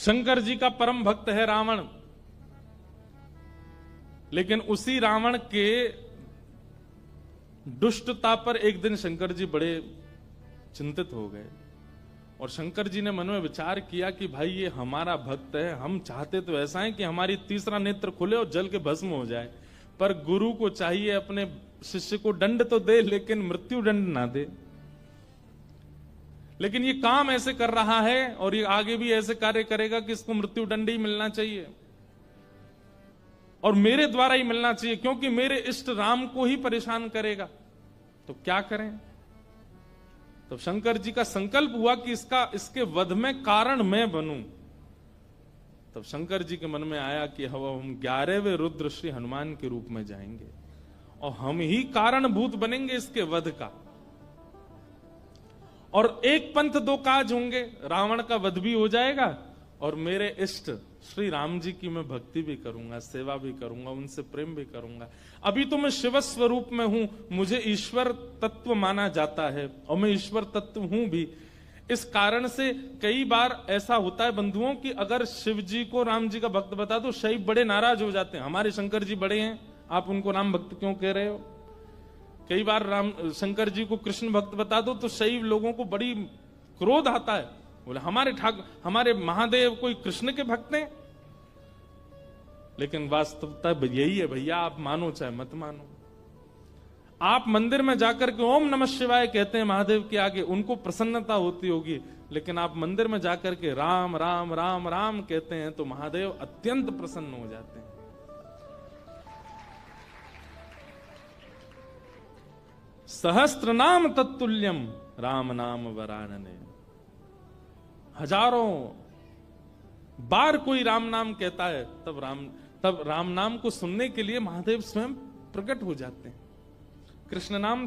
शंकर जी का परम भक्त है रावण, लेकिन उसी रावण के दुष्टता पर एक दिन शंकर जी बड़े चिंतित हो गए और शंकर जी ने मन में विचार किया कि भाई ये हमारा भक्त है, हम चाहते तो ऐसा है कि हमारी तीसरा नेत्र खुले और जल के भस्म हो जाए, पर गुरु को चाहिए अपने शिष्य को दंड तो दे लेकिन मृत्यु दंड ना दे। लेकिन ये काम ऐसे कर रहा है और ये आगे भी ऐसे कार्य करेगा कि इसको मृत्यु दंड ही मिलना चाहिए और मेरे द्वारा ही मिलना चाहिए, क्योंकि मेरे इष्ट राम को ही परेशान करेगा। तो क्या करें? तो शंकर जी का संकल्प हुआ कि इसके वध में कारण मैं बनूं। तब शंकर जी के मन में आया कि हम 11वें रुद्र श्री हनुमान के रूप में जाएंगे और हम ही कारणभूत बनेंगे इसके वध का, और एक पंथ दो काज होंगे, रावण का वध भी हो जाएगा और मेरे इष्ट श्री राम जी की मैं भक्ति भी करूंगा, सेवा भी करूंगा, उनसे प्रेम भी करूंगा। अभी तो मैं शिव स्वरूप में हूं, मुझे ईश्वर तत्व माना जाता है और मैं ईश्वर तत्व हूं भी। इस कारण से कई बार ऐसा होता है बंधुओं कि अगर शिव जी को राम जी का भक्त बता दो, शैव बड़े नाराज हो जाते हैं, हमारे शंकर जी बड़े हैं, आप उनको राम भक्त क्यों कह रहे हो। कई बार शंकर जी को कृष्ण भक्त बता दो तो शैव लोगों को बड़ी क्रोध आता है, बोले हमारे महादेव कोई कृष्ण के भक्त हैं। लेकिन वास्तवता यही है भैया, आप मानो चाहे मत मानो। आप मंदिर में जाकर के ओम नमः शिवाय कहते हैं महादेव के आगे, उनको प्रसन्नता होती होगी, लेकिन आप मंदिर में जाकर के राम राम राम राम कहते हैं तो महादेव अत्यंत प्रसन्न हो जाते हैं। सहस्त्र नाम तत्तुल्यम राम नाम वरानने। हजारों बार कोई राम नाम कहता है तब राम नाम को सुनने के लिए महादेव स्वयं प्रकट हो जाते हैं। कृष्ण नाम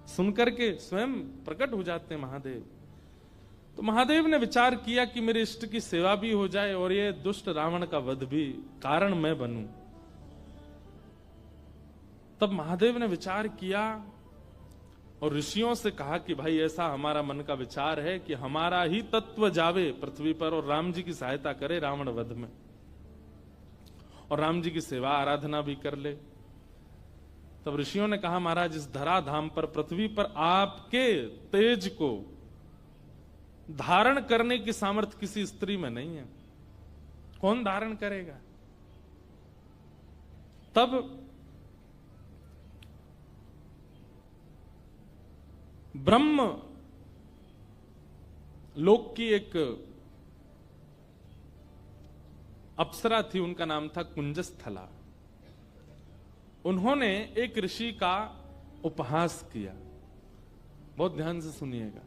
सुनकर के स्वयं प्रकट हो जाते हैं महादेव। तो महादेव ने विचार किया कि मेरे इष्ट की सेवा भी हो जाए और ये दुष्ट रावण का वध भी कारण मैं बनूं। तब महादेव ने विचार किया और ऋषियों से कहा कि भाई ऐसा हमारा मन का विचार है कि हमारा ही तत्व जावे पृथ्वी पर और राम जी की सहायता करे रावण वध में, और राम जी की सेवा आराधना भी कर ले। तब ऋषियों ने कहा महाराज इस धराधाम पर पृथ्वी पर आपके तेज को धारण करने की सामर्थ्य किसी स्त्री में नहीं है, कौन धारण करेगा। तब ब्रह्म लोक की एक अप्सरा थी, उनका नाम था कुंजस्थला। उन्होंने एक ऋषि का उपहास किया, बहुत ध्यान से सुनिएगा,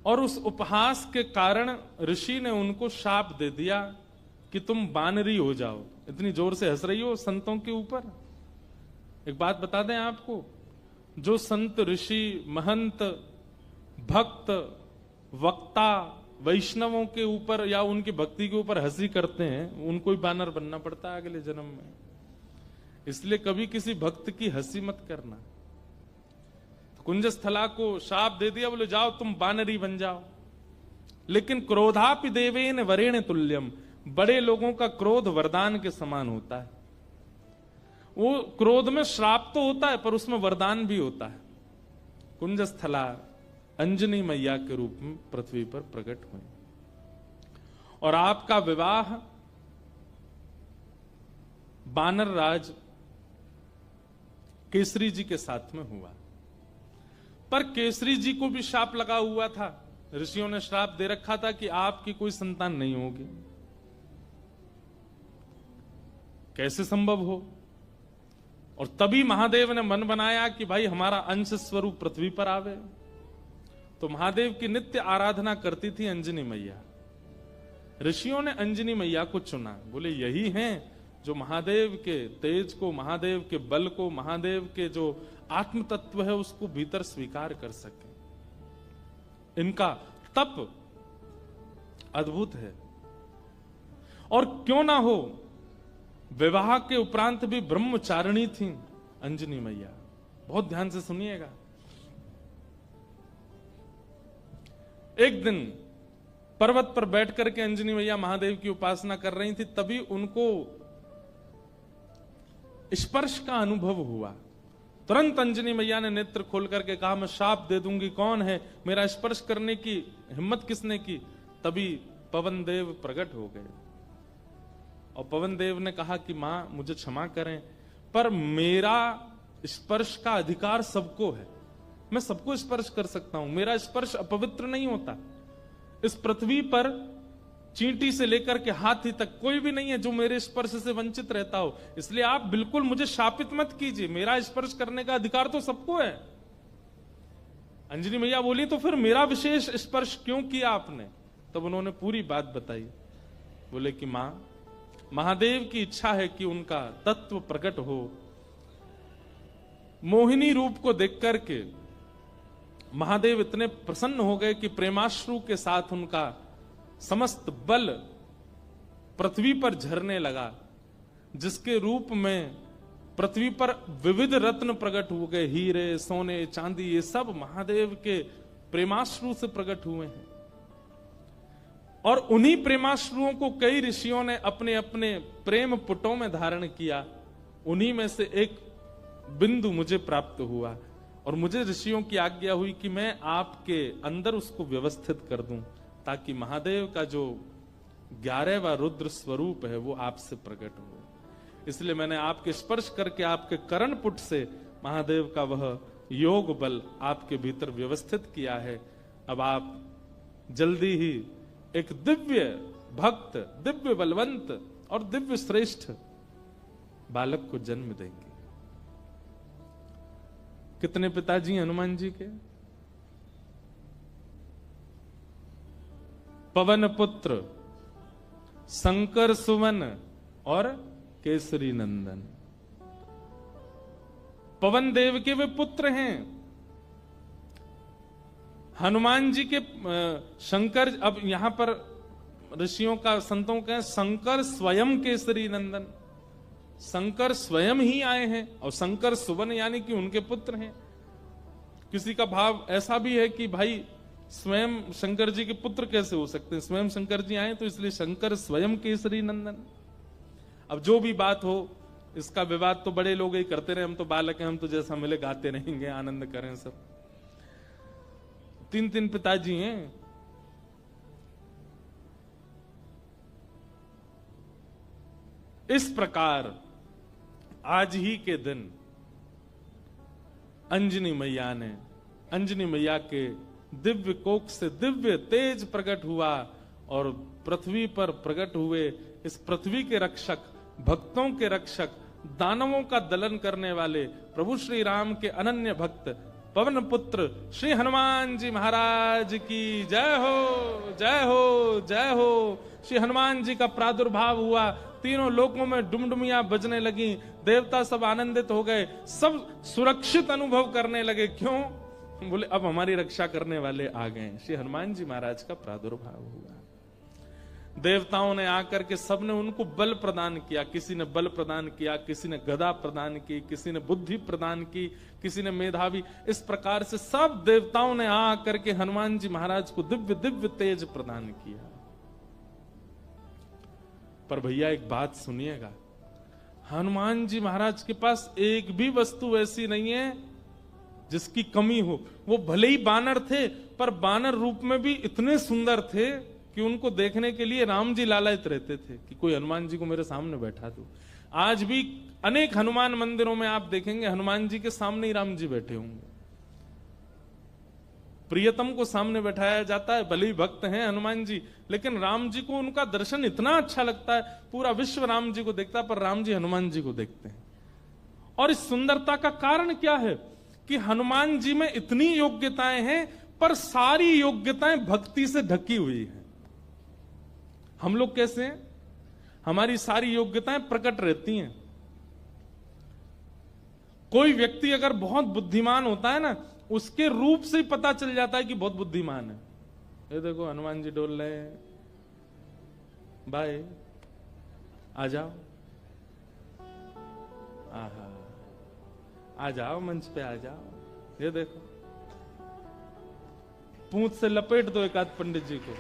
और उस उपहास के कारण ऋषि ने उनको शाप दे दिया कि तुम बानरी हो जाओ। इतनी जोर से हंस रही हो संतों के ऊपर। एक बात बता दें आपको, जो संत ऋषि महंत भक्त वक्ता वैष्णवों के ऊपर या उनकी भक्ति के ऊपर हंसी करते हैं, उनको ही बानर बनना पड़ता है अगले जन्म में। इसलिए कभी किसी भक्त की हंसी मत करना। कुंजस्थला को शाप दे दिया, बोले जाओ तुम बानरी बन जाओ। लेकिन क्रोधापि देवेन वरेण तुल्यम, बड़े लोगों का क्रोध वरदान के समान होता है। वो क्रोध में श्राप तो होता है पर उसमें वरदान भी होता है। कुंजस्थला अंजनी मैया के रूप में पृथ्वी पर प्रकट हुई और आपका विवाह बानर राज केसरी जी के साथ में हुआ। पर केसरी जी को भी शाप लगा हुआ था, ऋषियों ने श्राप दे रखा था कि आपकी कोई संतान नहीं होगी। कैसे संभव हो। और तभी महादेव ने मन बनाया कि भाई हमारा अंश स्वरूप पृथ्वी पर आवे। तो महादेव की नित्य आराधना करती थी अंजनी मैया। ऋषियों ने अंजनी मैया को चुना, बोले यही हैं जो महादेव के तेज को, महादेव के बल को, महादेव के जो आत्म तत्व है उसको भीतर स्वीकार कर सके। इनका तप अद्भुत है। और क्यों ना हो, विवाह के उपरांत भी ब्रह्मचारिणी थी अंजनी मैया। बहुत ध्यान से सुनिएगा। एक दिन पर्वत पर बैठ करके अंजनी मैया महादेव की उपासना कर रही थी, तभी उनको स्पर्श का अनुभव हुआ। तुरंत अंजनी मैया ने नेत्र खोल करके कहा, मैं शाप दे दूंगी, कौन है, मेरा स्पर्श करने की हिम्मत किसने की? तभी पवन देव प्रकट हो गए और पवन देव ने कहा कि मां मुझे क्षमा करें, पर मेरा स्पर्श का अधिकार सबको है, मैं सबको स्पर्श कर सकता हूं, मेरा स्पर्श अपवित्र नहीं होता। इस पृथ्वी पर चींटी से लेकर के हाथी तक कोई भी नहीं है जो मेरे स्पर्श से वंचित रहता हो, इसलिए आप बिल्कुल मुझे शापित मत कीजिए, मेरा स्पर्श करने का अधिकार तो सबको है। अंजनी मैया बोली, तो फिर मेरा विशेष स्पर्श क्यों किया आपने? तब उन्होंने पूरी बात बताई। बोले कि मां, महादेव की इच्छा है कि उनका तत्व प्रकट हो। मोहिनी रूप को देख करके महादेव इतने प्रसन्न हो गए कि प्रेमाश्रु के साथ उनका समस्त बल पृथ्वी पर झरने लगा, जिसके रूप में पृथ्वी पर विविध रत्न प्रकट हो गए, हीरे, सोने, चांदी, ये सब महादेव के प्रेमाश्रु से प्रकट हुए हैं। और उन्हीं प्रेमाश्रुओं को कई ऋषियों ने अपने अपने प्रेम पुटों में धारण किया। उन्हीं में से एक बिंदु मुझे प्राप्त हुआ और मुझे ऋषियों की आज्ञा हुई कि मैं आपके अंदर उसको व्यवस्थित कर दूं, ताकि महादेव का जो 11वां रुद्र स्वरूप है वो आपसे प्रकट हो। इसलिए मैंने आपके स्पर्श करके आपके कर्ण पुट से महादेव का वह योग बल आपके भीतर व्यवस्थित किया है। अब आप जल्दी ही एक दिव्य भक्त, दिव्य बलवंत और दिव्य श्रेष्ठ बालक को जन्म देंगे। कितने पिताजी हनुमान जी के? पवन पुत्र, शंकर सुवन और केसरी नंदन। पवन देव के वे पुत्र हैं। हनुमान जी के शंकर, अब यहां पर ऋषियों का, संतों का शंकर स्वयं केसरी नंदन, शंकर स्वयं ही आए हैं और शंकर सुवन यानी कि उनके पुत्र हैं। किसी का भाव ऐसा भी है कि भाई स्वयं शंकर जी के पुत्र कैसे हो सकते हैं, स्वयं शंकर जी आए तो इसलिए शंकर स्वयं केसरी नंदन। अब जो भी बात हो, इसका विवाद तो बड़े लोग ही करते रहे, हम तो बालक हैं, हम तो जैसा मिले गाते रहेंगे, आनंद करें सब। 3 पिताजी हैं। इस प्रकार आज ही के दिन अंजनी मैया ने, अंजनी मैया के दिव्य कोख से दिव्य तेज प्रकट हुआ और पृथ्वी पर प्रकट हुए इस पृथ्वी के रक्षक, भक्तों के रक्षक, दानवों का दलन करने वाले प्रभु श्री राम के अनन्य भक्त पवन पुत्र श्री हनुमान जी महाराज की जय हो, जय हो, जय हो। श्री हनुमान जी का प्रादुर्भाव हुआ, तीनों लोकों में डुमडुमियां बजने लगी, देवता सब आनंदित हो गए, सब सुरक्षित अनुभव करने लगे। क्यों? बोले अब हमारी रक्षा करने वाले आ गए। श्री हनुमान जी महाराज का प्रादुर्भाव हुआ। देवताओं ने आकर के सबने उनको बल प्रदान किया, किसी ने बल प्रदान किया, किसी ने गदा प्रदान की, किसी ने बुद्धि प्रदान की, किसी ने मेधावी। इस प्रकार से सब देवताओं ने आकर के हनुमान जी महाराज को दिव्य दिव्य तेज प्रदान किया। पर भैया एक बात सुनिएगा, हनुमान जी महाराज के पास एक भी वस्तु ऐसी नहीं है जिसकी कमी हो। वो भले ही बानर थे, पर बानर रूप में भी इतने सुंदर थे कि उनको देखने के लिए राम जी लालायित रहते थे कि कोई हनुमान जी को मेरे सामने बैठा दो। आज भी अनेक हनुमान मंदिरों में आप देखेंगे हनुमान जी के सामने ही राम जी बैठे होंगे। प्रियतम को सामने बैठाया जाता है, भले ही भक्त हैं हनुमान जी, लेकिन राम जी को उनका दर्शन इतना अच्छा लगता है, पूरा विश्व राम जी को देखता है, पर राम जी हनुमान जी को देखते हैं। और इस सुंदरता का कारण क्या है कि हनुमान जी में इतनी योग्यताएं हैं, पर सारी योग्यताएं भक्ति से ढकी हुई हैं। हम लोग कैसे हैं? हमारी सारी योग्यताएं प्रकट रहती हैं। कोई व्यक्ति अगर बहुत बुद्धिमान होता है ना, उसके रूप से ही पता चल जाता है कि बहुत बुद्धिमान है। ये देखो हनुमान जी डोल रहे हैं, भाई आ जाओ, आहा, आ जाओ मंच पे आ जाओ। ये देखो पूंछ से लपेट दो एक आध पंडित जी को,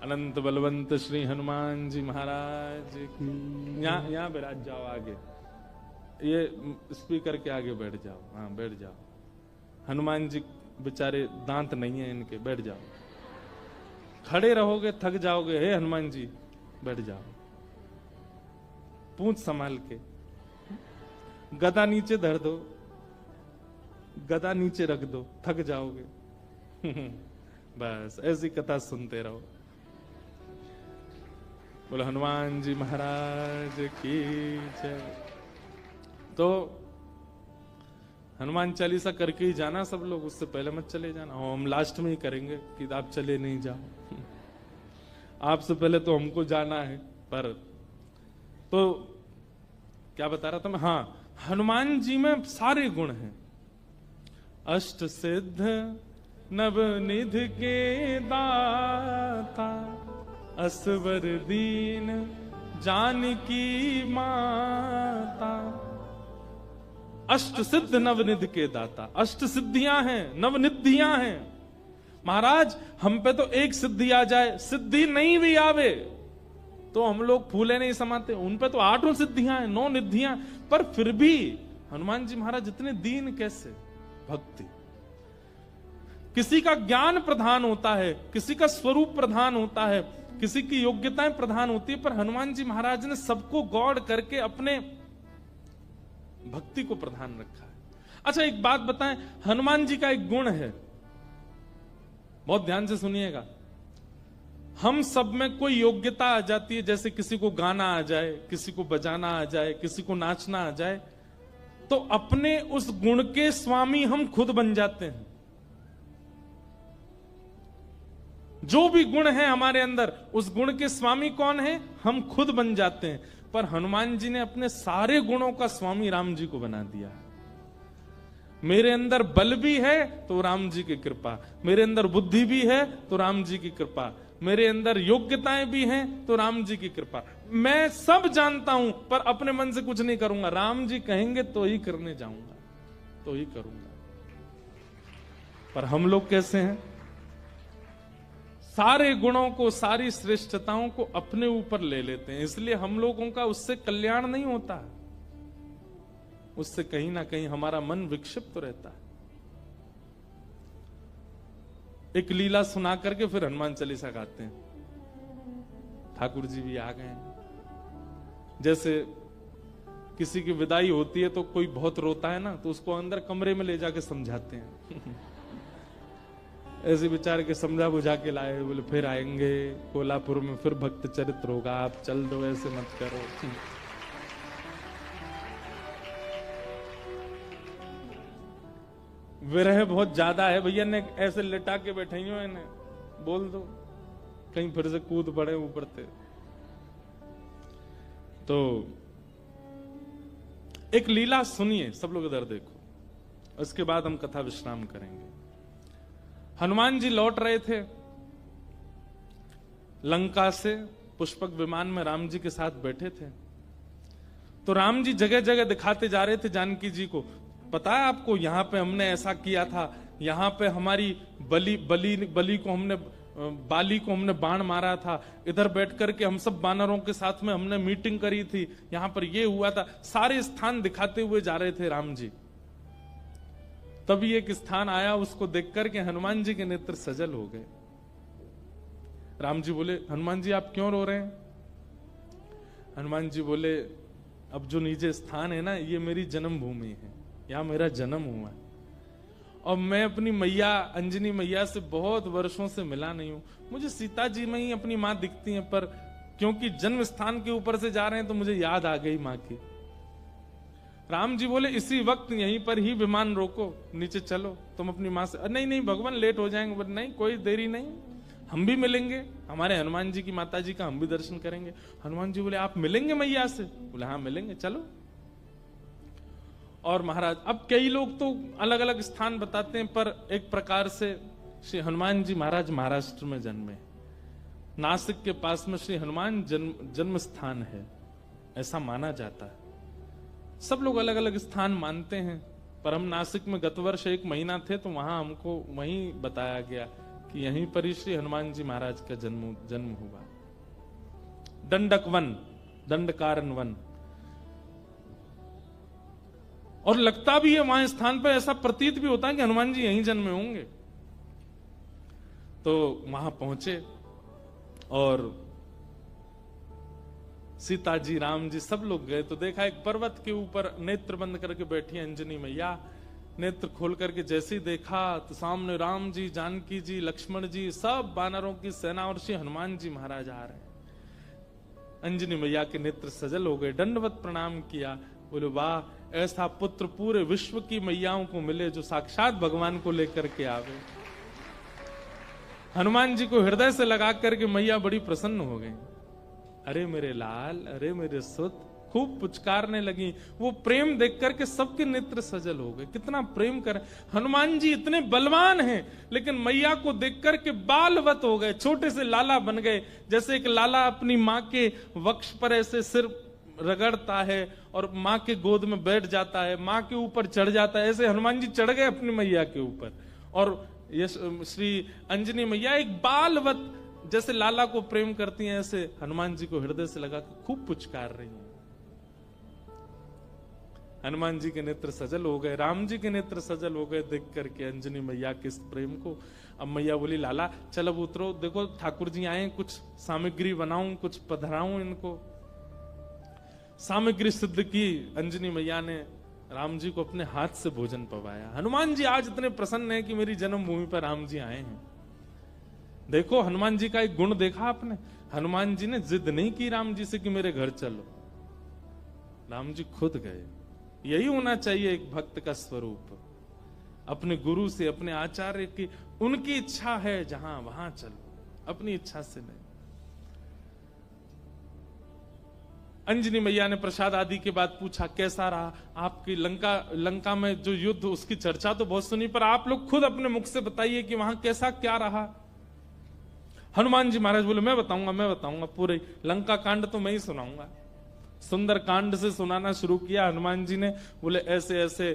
अनंत बलवंत श्री हनुमान जी महाराज की। यहाँ बैठ जाओ आगे, ये स्पीकर के आगे बैठ जाओ। हाँ बैठ जाओ। हनुमान जी बेचारे दांत नहीं है इनके, बैठ जाओ। खड़े रहोगे थक जाओगे। हे हनुमान जी बैठ जाओ, पूंछ संभाल के। गदा नीचे धर दो, गदा नीचे रख दो, थक जाओगे। बस ऐसी कथा सुनते रहो। बोलो हनुमान जी महाराज की जय। तो हनुमान चालीसा करके ही जाना सब लोग, उससे पहले मत चले जाना। हम लास्ट में ही करेंगे कि आप चले नहीं जाओ। आपसे पहले तो हमको जाना है। पर तो क्या बता रहा था मैं? हाँ, हनुमान जी में सारे गुण हैं। अष्ट सिद्ध नवनिधि के दाता, असवर दीन जानकी माता। अष्ट सिद्ध नवनिधि के दाता। अष्ट सिद्धियां हैं, नवनिधियां हैं। महाराज हम पे तो एक सिद्धि आ जाए, सिद्धि नहीं भी आवे तो हम लोग फूले नहीं समाते। उन पे तो 8 सिद्धियां हैं, 9 निधियां। पर फिर भी हनुमान जी महाराज इतने दीन कैसे? भक्ति। किसी का ज्ञान प्रधान होता है, किसी का स्वरूप प्रधान होता है, किसी की योग्यताएं प्रधान होती है, पर हनुमान जी महाराज ने सबको गौड़ करके अपने भक्ति को प्रधान रखा है। अच्छा एक बात बताएं, हनुमान जी का एक गुण है, बहुत ध्यान से सुनिएगा। हम सब में कोई योग्यता आ जाती है, जैसे किसी को गाना आ जाए, किसी को बजाना आ जाए, किसी को नाचना आ जाए, तो अपने उस गुण के स्वामी हम खुद बन जाते हैं। जो भी गुण है हमारे अंदर, उस गुण के स्वामी कौन है? हम खुद बन जाते हैं। पर हनुमान जी ने अपने सारे गुणों का स्वामी राम जी को बना दिया। मेरे अंदर बल भी है तो राम जी की कृपा, मेरे अंदर बुद्धि भी है तो राम जी की कृपा, मेरे अंदर योग्यताएं भी हैं तो राम जी की कृपा। मैं सब जानता हूं पर अपने मन से कुछ नहीं करूंगा। राम जी कहेंगे तो ही करने जाऊंगा, तो ही करूंगा। पर हम लोग कैसे हैं? सारे गुणों को, सारी श्रेष्ठताओं को अपने ऊपर ले लेते हैं। इसलिए हम लोगों का उससे कल्याण नहीं होता, उससे कहीं ना कहीं हमारा मन विक्षिप्त रहता है। एक लीला सुना करके फिर हनुमान चालीसा गाते हैं। ठाकुर जी भी आ गए हैं। जैसे किसी की विदाई होती है तो कोई बहुत रोता है ना, तो उसको अंदर कमरे में ले जाके समझाते हैं। ऐसे बेचारे के समझा बुझा के लाए, बोले फिर आएंगे कोल्हापुर में, फिर भक्त चरित्र होगा, आप चल दो, ऐसे मत करो। विरह बहुत ज्यादा है भैया, ने ऐसे लिटा के बैठे हो, इन्हें बोल दो कहीं फिर से कूद पड़े ऊपर से। तो एक लीला सुनिए, सब लोग इधर देखो, उसके बाद हम कथा विश्राम करेंगे। हनुमान जी लौट रहे थे लंका से, पुष्पक विमान में राम जी के साथ बैठे थे। तो राम जी जगह जगह दिखाते जा रहे थे जानकी जी को। पता है आपको, यहां पे हमने ऐसा किया था, यहां पे हमारी बली को हमने, बाली को हमने बाण मारा था, इधर बैठ करके हम सब बानरों के साथ में हमने मीटिंग करी थी, यहां पर ये हुआ था। सारे स्थान दिखाते हुए जा रहे थे राम जी। तभी एक स्थान आया, उसको देख करके हनुमान जी के नेत्र सजल हो गए। राम जी बोले, हनुमान जी आप क्यों रो रहे हैं? हनुमान जी बोले, अब जो नीचे स्थान है ना, ये मेरी जन्मभूमि है, यहां मेरा जन्म हुआ है, और मैं अपनी मैया अंजनी मैया से बहुत वर्षों से मिला नहीं हूं। मुझे सीता जी में ही अपनी मां दिखती हैं, पर क्योंकि जन्म स्थान के ऊपर से जा रहे हैं तो मुझे याद आ गई मां की। राम जी बोले, इसी वक्त यहीं पर ही विमान रोको, नीचे चलो, तुम अपनी मां से। नहीं नहीं भगवान, लेट हो जाएंगे। बोले नहीं, कोई देरी नहीं, हम भी मिलेंगे, हमारे हनुमान जी की माता जी का हम भी दर्शन करेंगे। हनुमान जी बोले, आप मिलेंगे मैया से? बोले हाँ मिलेंगे, चलो। और महाराज, अब कई लोग तो अलग अलग स्थान बताते हैं, पर एक प्रकार से श्री हनुमान जी महाराज महाराष्ट्र में जन्मे, नासिक के पास में श्री हनुमान जन्म स्थान है, ऐसा माना जाता है। सब लोग अलग अलग स्थान मानते हैं, पर हम नासिक में गत वर्ष 1 महीना थे तो वहां हमको वहीं बताया गया कि यहीं पर ही श्री हनुमान जी महाराज का जन्म हुआ। दंडक वन, दंडकारन वन। और लगता भी है वहां स्थान पर, ऐसा प्रतीत भी होता है कि हनुमान जी यहीं जन्मे होंगे। तो वहां पहुंचे और सीता जी, राम जी, सब लोग गए तो देखा एक पर्वत के ऊपर नेत्र बंद करके बैठी अंजनी मैया। नेत्र खोल करके जैसे ही देखा तो सामने राम जी, जानकी जी, लक्ष्मण जी, सब वानरों की सेना और श्री हनुमान जी महाराज आ रहे हैं। अंजनी मैया के नेत्र सजल हो गए, दंडवत प्रणाम किया, बोले वाह, ऐसा पुत्र पूरे विश्व की मैयाओं को मिले जो साक्षात भगवान को लेकर के आवे। हनुमान जी को हृदय से लगा करके मैया बड़ी प्रसन्न हो गई। अरे मेरे लाल, अरे मेरे सुत, खूब पुचकारने लगी। वो प्रेम देख करके सबके नेत्र सजल हो गए। कितना प्रेम कर, हनुमान जी इतने बलवान हैं लेकिन मैया को देख करके बालवत हो गए, छोटे से लाला बन गए। जैसे एक लाला अपनी माँ के वक्ष पर ऐसे सिर रगड़ता है और माँ के गोद में बैठ जाता है, माँ के ऊपर चढ़ जाता है, ऐसे हनुमान जी चढ़ गए अपनी मैया के ऊपर। और ये श्री अंजनी मैया एक बालवत जैसे लाला को प्रेम करती हैं, ऐसे हनुमान जी को हृदय से लगा के खूब पुचकार रही हैं। हनुमान जी के नेत्र सजल हो गए, राम जी के नेत्र सजल हो गए देख करके अंजनी मैया के इस प्रेम को। अब मैया बोली, लाला चल अब उतरो, देखो ठाकुर जी आए, कुछ सामग्री बनाऊं, कुछ पधराऊं इनको। सामग्री सिद्ध की अंजनी मैया ने, राम जी को अपने हाथ से भोजन पवाया। हनुमान जी आज इतने प्रसन्न हैं कि मेरी जन्मभूमि पर राम जी आए हैं। देखो हनुमान जी का एक गुण देखा आपने, हनुमान जी ने जिद नहीं की राम जी से कि मेरे घर चलो, राम जी खुद गए। यही होना चाहिए एक भक्त का स्वरूप, अपने गुरु से, अपने आचार्य की, उनकी इच्छा है जहां वहां चलो, अपनी इच्छा से नहीं। अंजनी मैया ने प्रसाद आदि के बाद पूछा, कैसा रहा आपकी लंका में जो युद्ध, उसकी चर्चा तो बहुत सुनी, पर आप लोग खुद अपने मुख से बताइए कि वहां कैसा क्या रहा। हनुमान जी महाराज बोले, मैं बताऊंगा, पूरे लंका कांड तो मैं ही सुनाऊंगा। सुंदर कांड से सुनाना शुरू किया हनुमान जी ने। बोले ऐसे ऐसे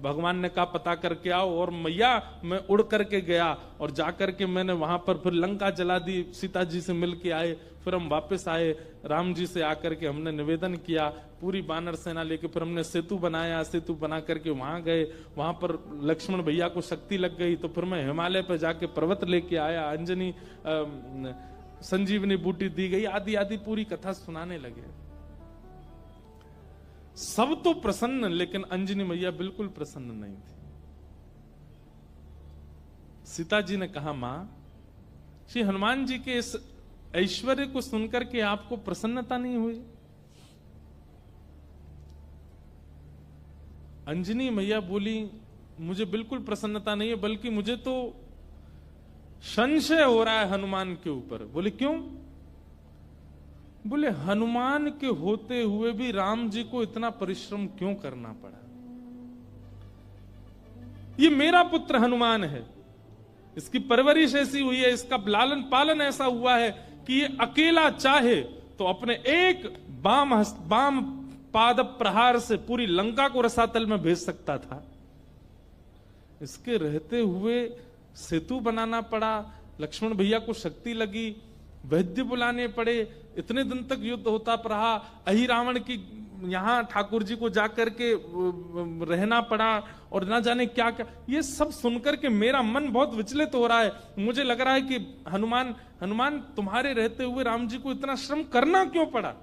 भगवान ने कहा पता करके आओ, और मैया मैं उड़ करके गया और जाकर के मैंने वहां पर फिर लंका जला दी, सीता जी से मिल के आए, फिर हम वापस आए, राम जी से आकर के हमने निवेदन किया, पूरी बानर सेना लेके फिर हमने सेतु बनाया, सेतु बना करके वहां गए, वहां पर लक्ष्मण भैया को शक्ति लग गई तो फिर मैं हिमालय पर जाके पर्वत लेके आया, अंजनी संजीवनी बूटी दी गई, आदि आदि पूरी कथा सुनाने लगे। सब तो प्रसन्न, लेकिन अंजनी मैया बिल्कुल प्रसन्न नहीं थी। सीता जी ने कहा, मां, श्री हनुमान जी के इस ऐश्वर्य को सुनकर के आपको प्रसन्नता नहीं हुई? अंजनी मैया बोली, मुझे बिल्कुल प्रसन्नता नहीं है, बल्कि मुझे तो संशय हो रहा है हनुमान के ऊपर। बोले क्यों? बोले हनुमान के होते हुए भी राम जी को इतना परिश्रम क्यों करना पड़ा? ये मेरा पुत्र हनुमान है, इसकी परवरिश ऐसी हुई है, इसका लालन पालन ऐसा हुआ है कि ये अकेला चाहे तो अपने एक बाम पाद प्रहार से पूरी लंका को रसातल में भेज सकता था। इसके रहते हुए सेतु बनाना पड़ा, लक्ष्मण भैया को शक्ति लगी, वैद्य बुलाने पड़े, इतने दिन तक युद्ध होता रहा, अहि रावण की यहां ठाकुर जी को जाकर के रहना पड़ा, और ना जाने क्या क्या। ये सब सुनकर के मेरा मन बहुत विचलित हो रहा है। मुझे लग रहा है कि हनुमान तुम्हारे रहते हुए राम जी को इतना श्रम करना क्यों पड़ा?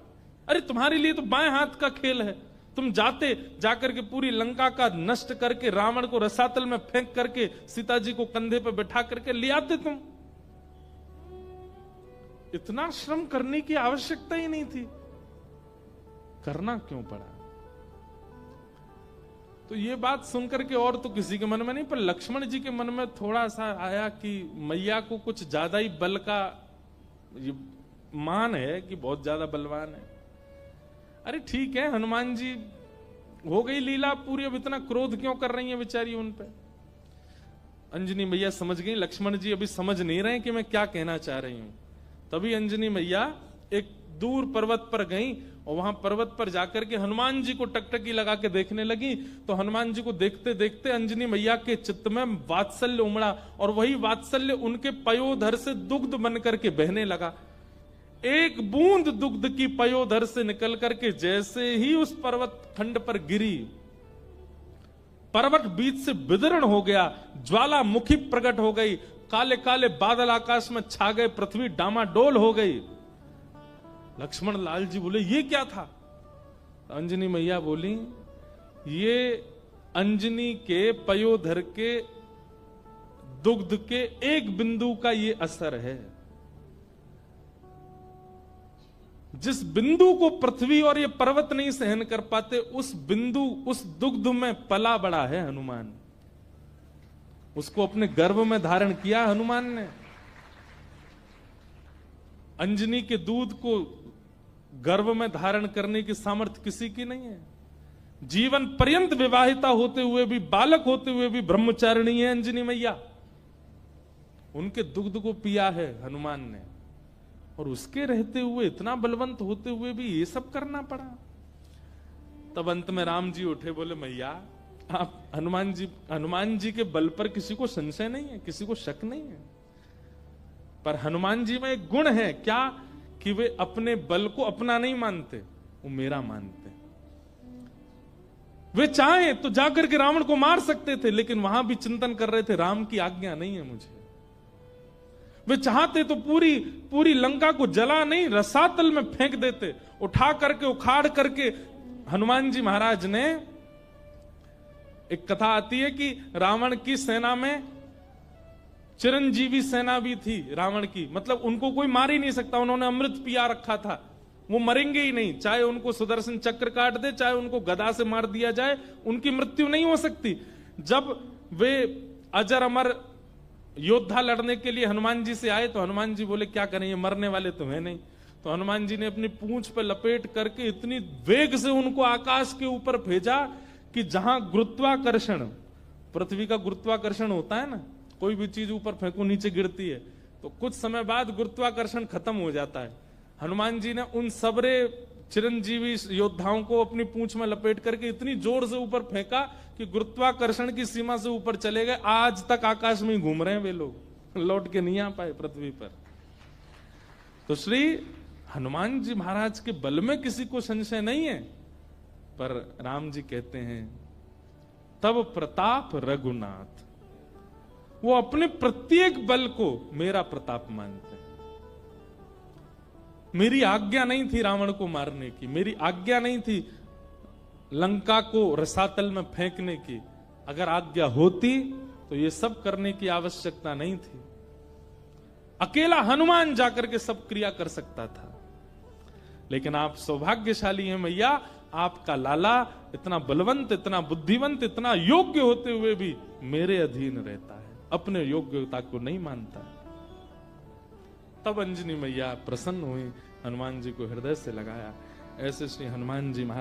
अरे तुम्हारे लिए तो बाएं हाथ का खेल है, तुम जाकर के पूरी लंका का नष्ट करके रावण को रसातल में फेंक करके सीता जी को कंधे पर बैठा करके ले आते तुम। इतना श्रम करने की आवश्यकता ही नहीं थी, करना क्यों पड़ा? तो ये बात सुनकर के और तो किसी के मन में नहीं, पर लक्ष्मण जी के मन में थोड़ा सा आया कि मैया को कुछ ज्यादा ही बल का मान है कि बहुत ज्यादा बलवान है। अरे ठीक है, हनुमान जी हो गई लीला पूरी, अब इतना क्रोध क्यों कर रही है बेचारी उन पे? अंजनी मैया समझ गई, लक्ष्मण जी अभी समझ नहीं रहे कि मैं क्या कहना चाह रही हूं। तभी अंजनी मैया एक दूर पर्वत पर गई और वहां पर्वत पर जाकर के हनुमान जी को टकटकी लगा के देखने लगी। तो हनुमान जी को देखते देखते अंजनी मैया के चित्त में वात्सल्य उमड़ा और वही वात्सल्य उनके पयोधर से दुग्ध बन करके बहने लगा। एक बूंद दुग्ध की पयोधर से निकल करके जैसे ही उस पर्वत खंड पर गिरी, पर्वत बीच से विदीर्ण हो गया, ज्वालामुखी प्रकट हो गई, काले काले बादल आकाश में छा गए, पृथ्वी डामाडोल हो गई। लक्ष्मण लाल जी बोले ये क्या था? अंजनी मैया बोली ये अंजनी के पयोधर के दुग्ध के एक बिंदु का ये असर है। जिस बिंदु को पृथ्वी और ये पर्वत नहीं सहन कर पाते, उस बिंदु, उस दुग्ध में पला बड़ा है हनुमान। उसको अपने गर्भ में धारण किया हनुमान ने। अंजनी के दूध को गर्भ में धारण करने की सामर्थ्य किसी की नहीं है। जीवन पर्यंत विवाहिता होते हुए भी, बालक होते हुए भी ब्रह्मचारिणी है अंजनी मैया। उनके दुग्ध को पिया है हनुमान ने, और उसके रहते हुए, इतना बलवंत होते हुए भी ये सब करना पड़ा। तब अंत में राम जी उठे, बोले मैया आप हनुमान जी के बल पर किसी को संशय नहीं है, किसी को शक नहीं है। पर हनुमान जी में एक गुण है क्या, कि वे अपने बल को अपना नहीं मानते, वो मेरा मानते। वे चाहें तो जाकर के रावण को मार सकते थे, लेकिन वहां भी चिंतन कर रहे थे राम की आज्ञा नहीं है मुझे। वे चाहते तो पूरी लंका को जला नहीं, रसातल में फेंक देते, उठा करके उखाड़ करके। हनुमान जी महाराज ने, एक कथा आती है कि रावण की सेना में चिरंजीवी सेना भी थी रावण की, मतलब उनको कोई मार ही नहीं सकता, उन्होंने अमृत पिया रखा था, वो मरेंगे ही नहीं, चाहे उनको सुदर्शन चक्र काट दे, चाहे उनको गदा से मार दिया जाए, उनकी मृत्यु नहीं हो सकती। जब वे अजर अमर योद्धा लड़ने के लिए हनुमान जी से आए तो हनुमान जी बोले क्या करें, ये मरने वाले तो है नहीं। तो हनुमान जी ने अपनी पूंछ पर लपेट करके इतनी वेग से उनको आकाश के ऊपर भेजा कि जहां गुरुत्वाकर्षण, पृथ्वी का गुरुत्वाकर्षण होता है ना, कोई भी चीज ऊपर फेंको नीचे गिरती है, तो कुछ समय बाद गुरुत्वाकर्षण खत्म हो जाता है। हनुमान जी ने उन सबरे चिरंजीवी योद्धाओं को अपनी पूंछ में लपेट करके इतनी जोर से ऊपर फेंका कि गुरुत्वाकर्षण की सीमा से ऊपर चले गए। आज तक आकाश में ही घूम रहे हैं वे लोग, लौट के नहीं आ पाए पृथ्वी पर। तो श्री हनुमान जी महाराज के बल में किसी को संशय नहीं है। पर राम जी कहते हैं तब प्रताप रघुनाथ, वो अपने प्रत्येक बल को मेरा प्रताप मानते हैं। मेरी आज्ञा नहीं थी रावण को मारने की, मेरी आज्ञा नहीं थी लंका को रसातल में फेंकने की। अगर आज्ञा होती तो ये सब करने की आवश्यकता नहीं थी। अकेला हनुमान जाकर के सब क्रिया कर सकता था। लेकिन आप सौभाग्यशाली हैं मैया, आपका लाला इतना बलवंत, इतना बुद्धिवंत, इतना योग्य होते हुए भी मेरे अधीन रहता है, अपने योग्यता को नहीं मानता। तब अंजनी मैया प्रसन्न हुई, हनुमान जी को हृदय से लगाया। ऐसे श्री हनुमान जी महाराज